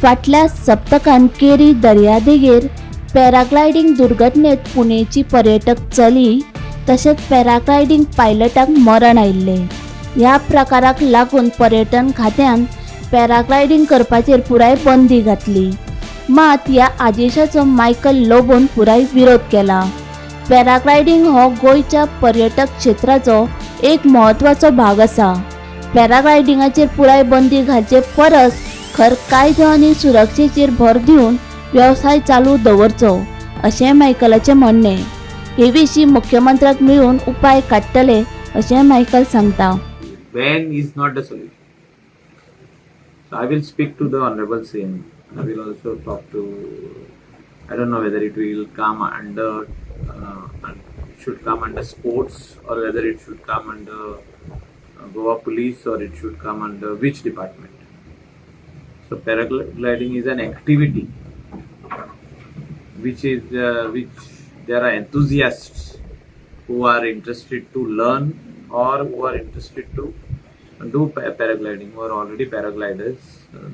फाटल्या सप्तकांत केरी दर्यादेगेर पॅराग्लायडिंग दुर्घटनेत पुणेची पर्यटक चली तशेंच पॅराग्लायडिंग पायलटाक मरण आयिल्लें. ह्या प्रकाराक लागून पर्यटन खात्यान पॅराग्लायडिंग करपाचेर पुराय बंदी घातली. मात ह्या आदेशाचो मायकल लोबोन पुराय विरोध केला. पॅराग्लायडिंग हो गोंयच्या पर्यटक क्षेत्राचो एक म्हत्वाचो भाग आसा. पॅराग्लायडिंगाचेर पुराय बंदी घालचे परस खर कायदो आनी सुरक्षेचेर भर दिवन वेवसाय चालू दवरचो अशें मायकलाचें म्हणणें. हे विशीं मुख्यमंत्र्याक मेळून उपाय काडटले अशें मायकल सांगता. Ban is not the solution. So I will speak to the Honorable CM. I will also talk to, I don't know whether it will come under, should come under sports or whether it should come under Goa police or it should come under which department. So paragliding is an activity which there are enthusiasts who are interested to learn or who are interested to do paragliding, who are already paragliders.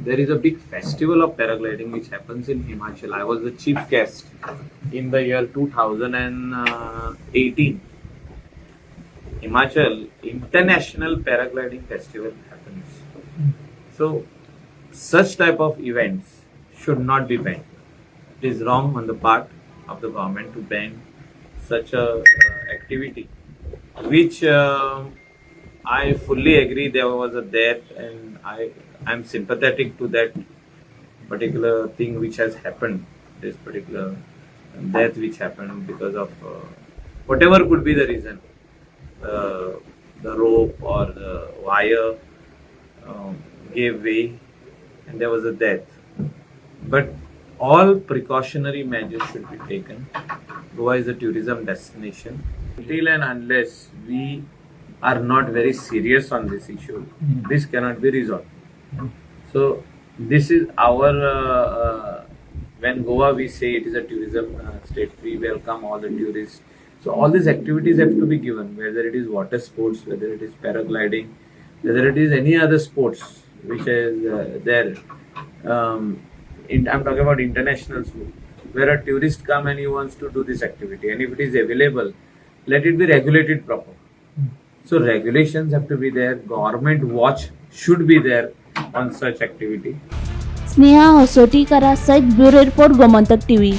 There is a big festival of paragliding which happens in Himachal. I was the chief guest in the year 2018. Himachal International Paragliding Festival happens. So such type of events should not be banned. It is wrong on the part of the government to ban such a activity, which I fully agree there was a death, and I am sympathetic to that particular thing which has happened, this particular death which happened because of whatever could be the reason, the rope or the wire gave way and there was a death. But all precautionary measures should be taken. Goa is a tourism destination. Until and unless we are not very serious on this issue, this cannot be resolved. So this is our, when Goa we say it is a tourism state, we welcome all the tourists. So all these activities have to be given, whether it is water sports, whether it is paragliding, whether it is any other sports which is there. I'm talking about international school, where a tourist come and he wants to do this activity, and if it is available, let it be regulated proper. So regulations have to be there. Government watch should be there on such activity. Sneha होसोटीकरा सहित bureau report Gomantak TV.